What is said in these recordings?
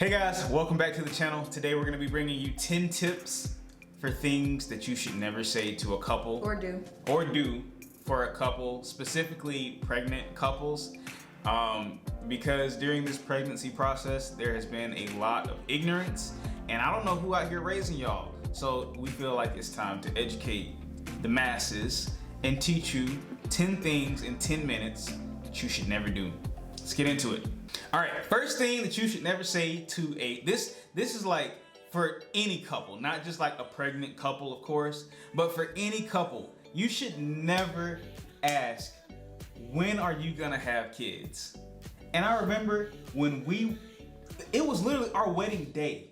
Hey guys, welcome back to the channel. Today we're going to be bringing you 10 tips for things that you should never say to a couple. Or do for a couple, specifically pregnant couples. Because during this pregnancy process, there has been a lot of ignorance, and I don't know who out here raising y'all. So we feel like it's time to educate the masses and teach you 10 things in 10 minutes that you should never do. Let's get into it. All right, first thing that you should never say to this is like for any couple, not just like a pregnant couple, of course, but for any couple, you should never ask, when are you gonna have kids? And I remember when it was literally our wedding day.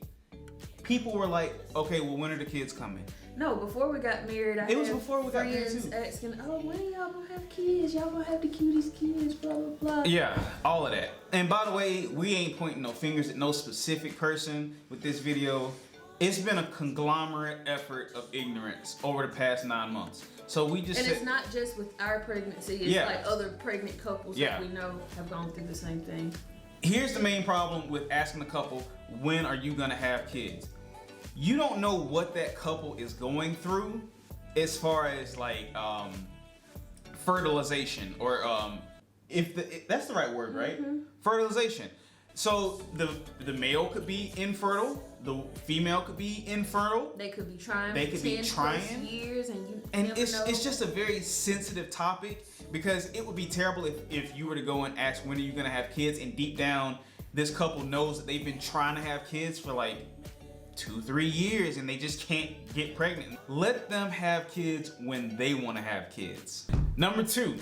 People were like, okay, well, when are the kids coming? No, before we got married, it was before we got married too. Asking, oh, when y'all gonna have kids? Y'all gonna have the cutest kids, blah, blah, blah. Yeah, all of that. And by the way, we ain't pointing no fingers at no specific person with this video. It's been a conglomerate effort of ignorance over the past 9 months. So we just it's not just with our pregnancy, it's like other pregnant couples that we know have gone through the same thing. Here's the main problem with asking a couple, when are you gonna have kids? You don't know what that couple is going through as far as like fertilization or if that's the right word, right? Mm-hmm. Fertilization. So the male could be infertile, the female could be infertile. They could be trying. They could be trying plus years, and it's just a very sensitive topic, because it would be terrible if you were to go and ask, when are you gonna have kids, and deep down this couple knows that they've been trying to have kids for like 2-3 years and they just can't get pregnant. Let them have kids when they want to have kids. Number 2,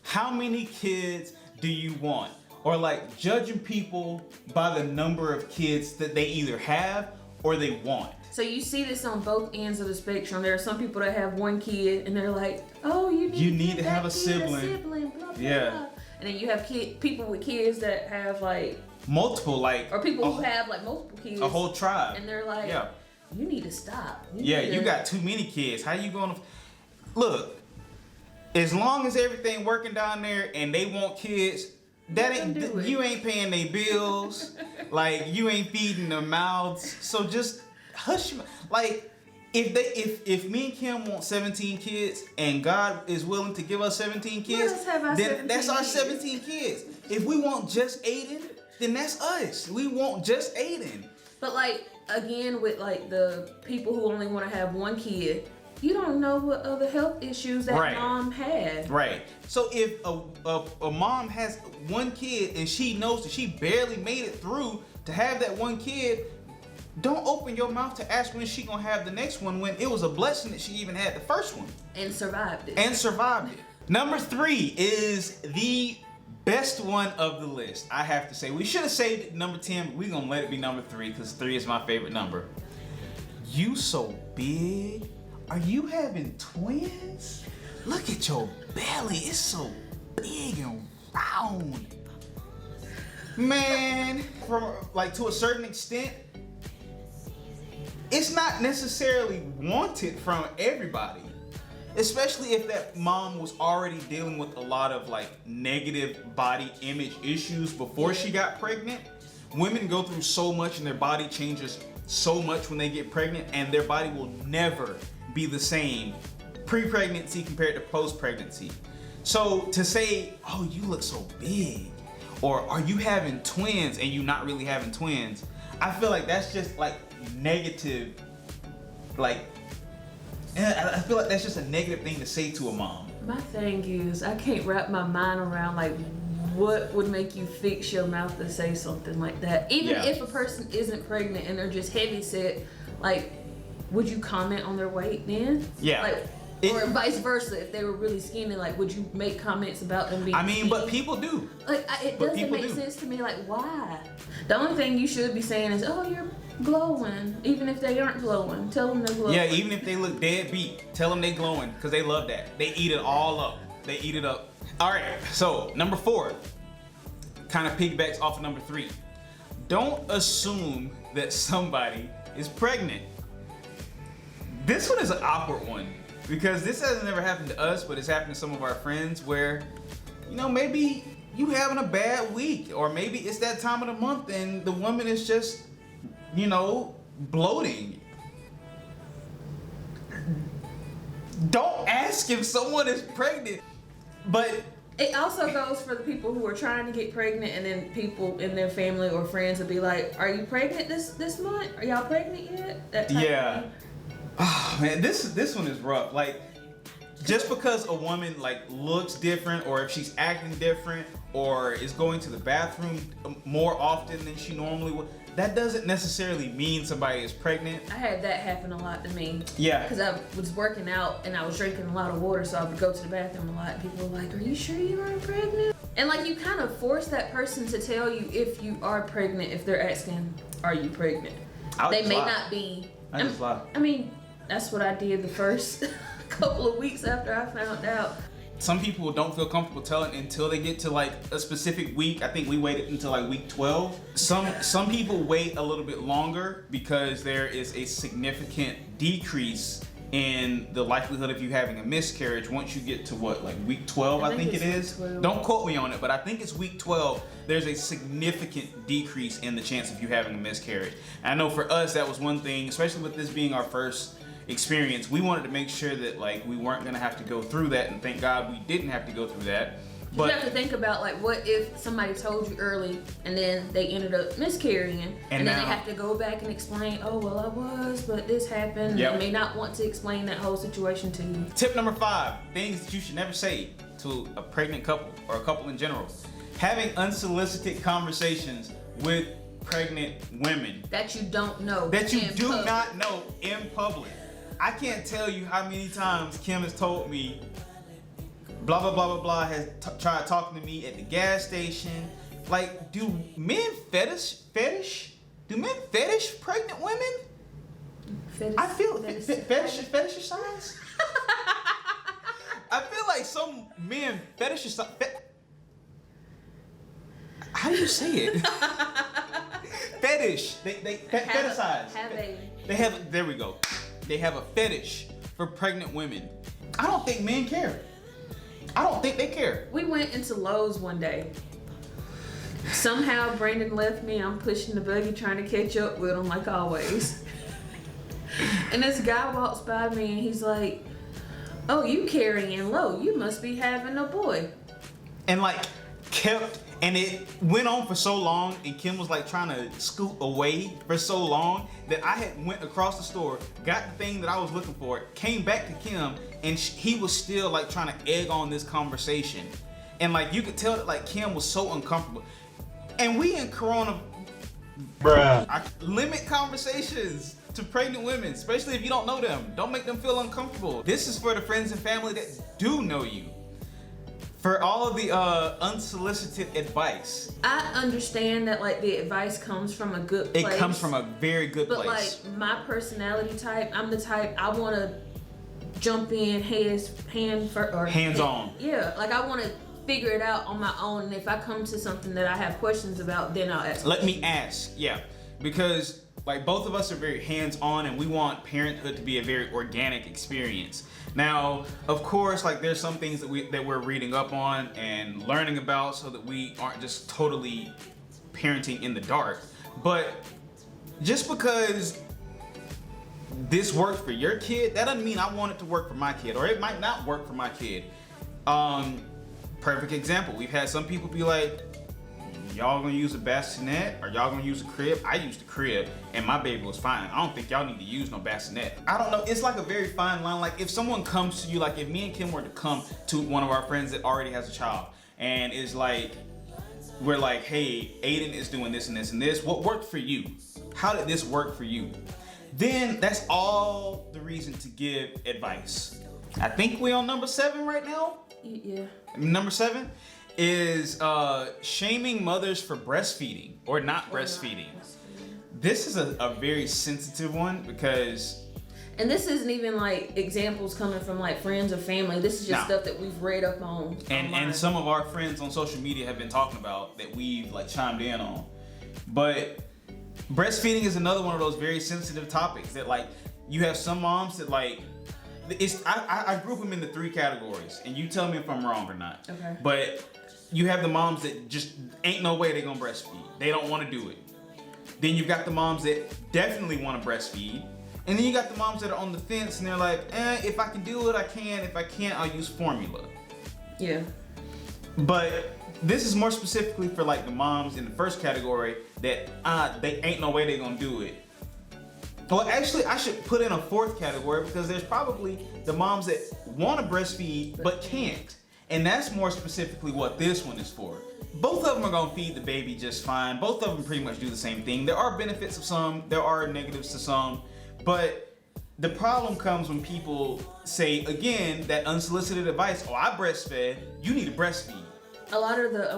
how many kids do you want? Or like judging people by the number of kids that they either have or they want. So you see this on both ends of the spectrum. There are some people that have one kid and they're like, oh, you need to have a sibling. Blah, blah, yeah. Blah. And then you have people with kids that have like multiple, like, or people who have like multiple kids, a whole tribe, and they're like, you need to stop. You got too many kids. How you gonna look? As long as everything working down there and they want kids, you ain't paying their bills, like you ain't feeding their mouths. So just hush. Like if me and Kim want 17 kids and God is willing to give us 17 kids, then that's our 17 kids. If we want just Aiden, then that's us. We want just Aiden. But like, again, with like the people who only want to have one kid, you don't know what other health issues that mom had. Right. So if a mom has one kid and she knows that she barely made it through to have that one kid, don't open your mouth to ask when she gonna have the next one, when it was a blessing that she even had the first one. And survived it. Number 3 is the best one of the list. I have to say, we should have saved number 10, but we're gonna let it be number 3 because 3 is my favorite number. You so big. Are you having twins? Look at your belly. It's so big and round. Man, from like to a certain extent, it's not necessarily wanted from everybody. Especially if that mom was already dealing with a lot of like negative body image issues before she got pregnant. Women go through so much and their body changes so much when they get pregnant, and their body will never be the same pre-pregnancy compared to post-pregnancy. So to say, oh, you look so big, or are you having twins and you not really having twins, I feel like that's just like negative, like, I feel like that's just a negative thing to say to a mom. My thing is, I can't wrap my mind around like what would make you fix your mouth to say something like that. Even if a person isn't pregnant and they're just heavy set, like, would you comment on their weight then? Yeah. Like, or vice versa, if they were really skinny, like, would you make comments about them being skinny? But people do. Like, it doesn't make sense to me. Like, why? The only thing you should be saying is, oh, you're glowing. Even if they aren't glowing, tell them they're glowing. Yeah, even if they look dead beat, tell them they glowing, because they love that. They eat it all up. They eat it up. All right, so number 4 kind of piggybacks off of number 3. Don't assume that somebody is pregnant. This one is an awkward one, because this hasn't ever happened to us, but it's happened to some of our friends where, you know, maybe you having a bad week, or maybe it's that time of the month and the woman is just, you know, bloating. Don't ask if someone is pregnant, but it also goes for the people who are trying to get pregnant, and then people in their family or friends will be like, "Are you pregnant this month? Are y'all pregnant yet?" That type of thing. Oh man, this one is rough. Like, just because a woman like looks different, or if she's acting different, or is going to the bathroom more often than she normally would, that doesn't necessarily mean somebody is pregnant. I had that happen a lot to me. Yeah. Because I was working out and I was drinking a lot of water, so I would go to the bathroom a lot. And people were like, "Are you sure you aren't pregnant?" And like, you kind of force that person to tell you if you are pregnant if they're asking, "Are you pregnant?" They may not be. I just lie. I mean, that's what I did the first couple of weeks after I found out. Some people don't feel comfortable telling until they get to like a specific week. I think we waited until like week 12. Some people wait a little bit longer because there is a significant decrease in the likelihood of you having a miscarriage once you get to what, like week 12, I think it is. 12. Don't quote me on it, but I think it's week 12. There's a significant decrease in the chance of you having a miscarriage. And I know for us that was one thing, especially with this being our first experience, we wanted to make sure that like we weren't gonna have to go through that, and thank God we didn't have to go through that. But you have to think about like, what if somebody told you early and then they ended up miscarrying, and then they have to go back and explain, "Oh well, I was, but this happened." Yep. They may not want to explain that whole situation to you. Tip number 5, things that you should never say to a pregnant couple or a couple in general: having unsolicited conversations with pregnant women That you don't know. that you in do public. not know in public. I can't tell you how many times Kim has told me, blah, blah, blah, blah, blah, has tried talking to me at the gas station. Like, do men fetish pregnant women? I feel fetishize. I feel like some men fetishize. How do you say it? Fetish. They fetishize. There we go. They have a fetish for pregnant women. I don't think men care. I don't think they care. We went into Lowe's one day. Somehow Brandon left me. I'm pushing the buggy trying to catch up with him like always. And this guy walks by me and he's like, "Oh, you carrying low. You must be having a boy." And like and it went on for so long, and Kim was like trying to scoot away for so long that I had went across the store, got the thing that I was looking for, came back to Kim, and he was still like trying to egg on this conversation. And like you could tell that like Kim was so uncomfortable. And we in Corona, bruh, I limit conversations to pregnant women, especially if you don't know them. Don't make them feel uncomfortable. This is for the friends and family that do know you. For all of the unsolicited advice. I understand that like the advice comes from a good place. It comes from a very good place. But like my personality type, I'm the type I want to jump in hands on. Yeah, like I want to figure it out on my own. And if I come to something that I have questions about, then I'll ask. Let me ask, yeah, because like both of us are very hands-on, and we want parenthood to be a very organic experience. Now, of course, like there's some things that we're reading up on and learning about, so that we aren't just totally parenting in the dark. But just because this worked for your kid, that doesn't mean I want it to work for my kid, or it might not work for my kid. Perfect example. We've had some people be like, "Y'all gonna use a bassinet, or y'all gonna use a crib?" I used a crib and my baby was fine. I don't think y'all need to use no bassinet. I don't know, it's like a very fine line. Like if someone comes to you, like if me and Kim were to come to one of our friends that already has a child, and is like, we're like, "Hey, Aiden is doing this and this and this. What worked for you? How did this work for you?" Then that's all the reason to give advice. I think we're on number 7 right now. Yeah. Number 7 is shaming mothers for breastfeeding or not breastfeeding. This is a very sensitive one, because and this isn't even like examples coming from like friends or family. This is just stuff that we've read up on. And some of our friends on social media have been talking about that we've like chimed in on. But breastfeeding is another one of those very sensitive topics that like you have some moms that like I group them into 3 categories, and you tell me if I'm wrong or not. Okay. But you have the moms that just ain't no way they're gonna breastfeed. They don't want to do it. Then you've got the moms that definitely want to breastfeed. And then you got the moms that are on the fence and they're like, if I can do it, I can. If I can't, I'll use formula. Yeah. But this is more specifically for like the moms in the first category that they ain't no way they're gonna do it. Well, actually, I should put in a fourth category because there's probably the moms that want to breastfeed but can't. And that's more specifically what this one is for. Both of them are gonna feed the baby just fine. Both of them pretty much do the same thing. There are benefits of some, there are negatives to some, but the problem comes when people say, again, that unsolicited advice, I breastfed, you need to breastfeed. A lot of the,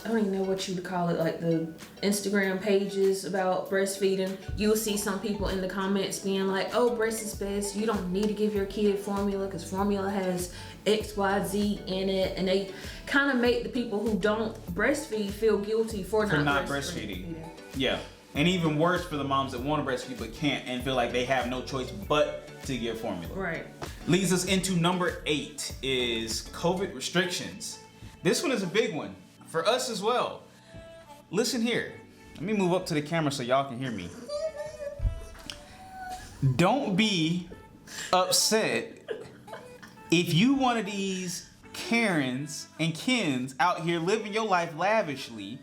I don't even know what you would call it, like the Instagram pages about breastfeeding, you will see some people in the comments being like, oh, breast is best, you don't need to give your kid formula because formula has XYZ in it, and they kind of make the people who don't breastfeed feel guilty for not breastfeeding. Yeah, and even worse for the moms that want to breastfeed but can't and feel like they have no choice but to give formula. Right. Leads us into number 8 is COVID restrictions. This one is a big one for us as well. Listen here. Let me move up to the camera so y'all can hear me. Don't be upset if you one of these Karens and Kens out here living your life lavishly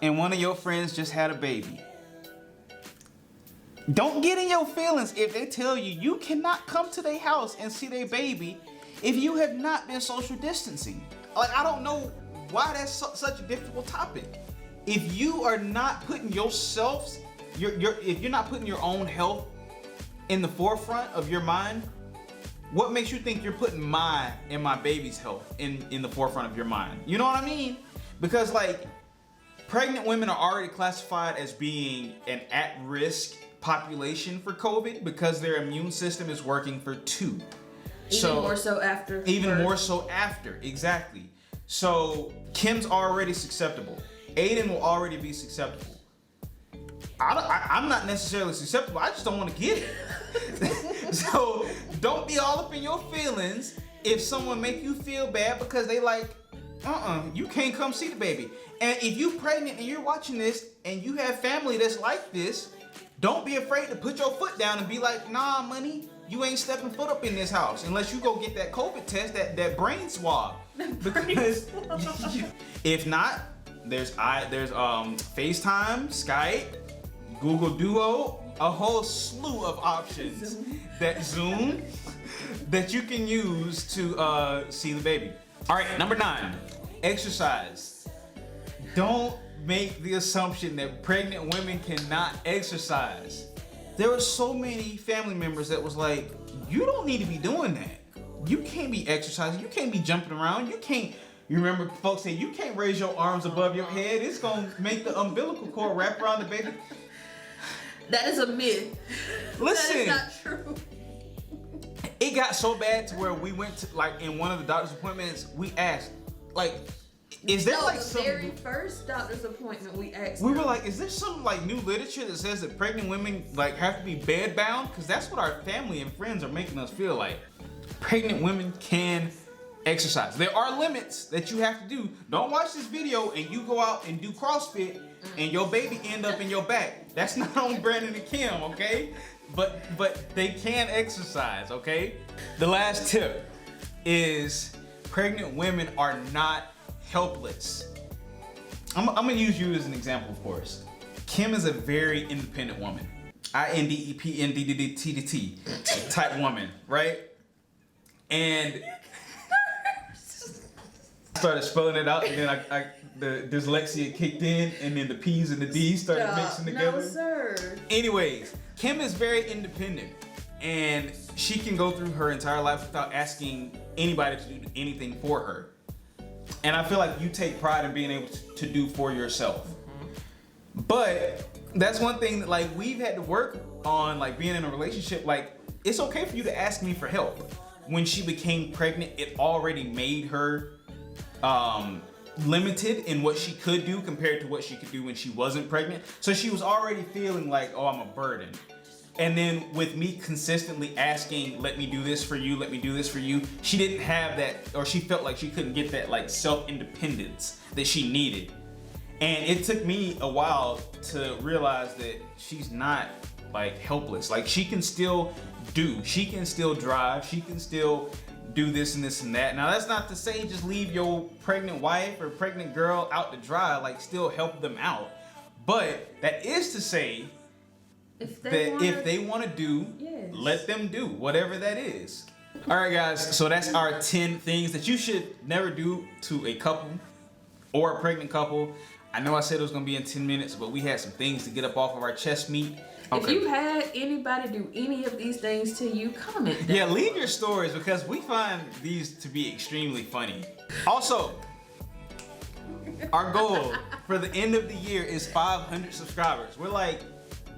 and one of your friends just had a baby. Don't get in your feelings if they tell you you cannot come to their house and see their baby if you have not been social distancing. Like, I don't know why that's such a difficult topic. If you are not putting yourselves, if you're not putting your own health in the forefront of your mind, what makes you think you're putting my and my baby's health in the forefront of your mind? You know what I mean? Because like, pregnant women are already classified as being an at-risk population for COVID because their immune system is working for 2. Even more so after. Even more so after, exactly. So Kim's already susceptible. Aiden will already be susceptible. I'm not necessarily susceptible. I just don't want to get it. So don't be all up in your feelings if someone make you feel bad because they like, you can't come see the baby. And if you pregnant and you're watching this and you have family that's like this, don't be afraid to put your foot down and be like, nah, money, you ain't stepping foot up in this house unless you go get that COVID test, that brain swab. Because if not, there's FaceTime, Skype, Google Duo, a whole slew of options. Zoom that you can use to see the baby. All right, number 9, exercise. Don't make the assumption that pregnant women cannot exercise. There were so many family members that was like, you don't need to be doing that. You can't be exercising. You can't be jumping around. You remember folks say, you can't raise your arms above your head. It's going to make the umbilical cord wrap around the baby. That is a myth. Listen. That is not true. It got so bad to where we went to, like, in one of the doctor's appointments, we asked, like, is there like some... the very first doctor's appointment we asked we were like, is there some like new literature that says that pregnant women like have to be bed bound? Because that's what our family and friends are making us feel like. Pregnant women can exercise. There are limits that you have to do. Don't watch this video and you go out and do CrossFit and your baby end up in your back. That's not on Brandon and Kim, okay? But they can exercise, okay? The last tip is pregnant women are not helpless. I'm gonna use you as an example, of course. Kim is a very independent woman. INDEPENDENT type woman, right? And I started spelling it out, and then the dyslexia kicked in, and then the P's and the D's started mixing together. No, sir. Anyways, Kim is very independent, and she can go through her entire life without asking anybody to do anything for her. And I feel like you take pride in being able to do for yourself. But that's one thing that like we've had to work on, like being in a relationship. Like, it's okay for you to ask me for help. When she became pregnant, it already made her limited in what she could do compared to what she could do when she wasn't pregnant. So she was already feeling like, oh, I'm a burden. And then with me consistently asking, let me do this for you, let me do this for you, she didn't have that, or she felt like she couldn't get that like self-independence that she needed. And it took me a while to realize that she's not like helpless. Like she can still she can still drive, she can still do this and this and that. Now that's not to say just leave your pregnant wife or pregnant girl out to dry, like still help them out. But that is to say if they want to do, yes, let them do whatever that is. All right, guys, so that's our 10 things that you should never do to a couple or a pregnant couple. I know I said it was gonna be in 10 minutes, but we had some things to get up off of our chest meat. Okay. If you had anybody do any of these things to you, comment down. Yeah, leave your stories because we find these to be extremely funny. Also, our goal for the end of the year is 500 subscribers. We're like,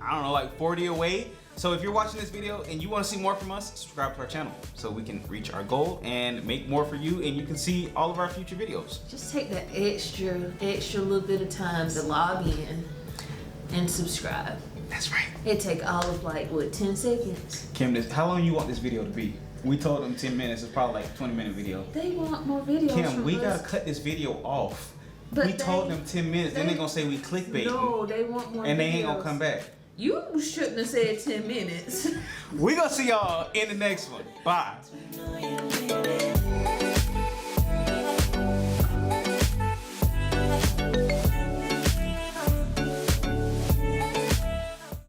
I don't know, like 40 away. So if you're watching this video and you want to see more from us, subscribe to our channel so we can reach our goal and make more for you, and you can see all of our future videos. Just take that extra little bit of time to log in and subscribe. That's right. It take all of like, what, 10 seconds? Kim, how long you want this video to be? We told them 10 minutes. It's probably like a 20-minute video. They want more videos Kim, from we us. gotta cut this video off. But we told them 10 minutes. Then they gonna say we clickbait. No, they want more and videos. They ain't gonna come back. You shouldn't have said 10 minutes. We gonna see y'all in the next one. Bye.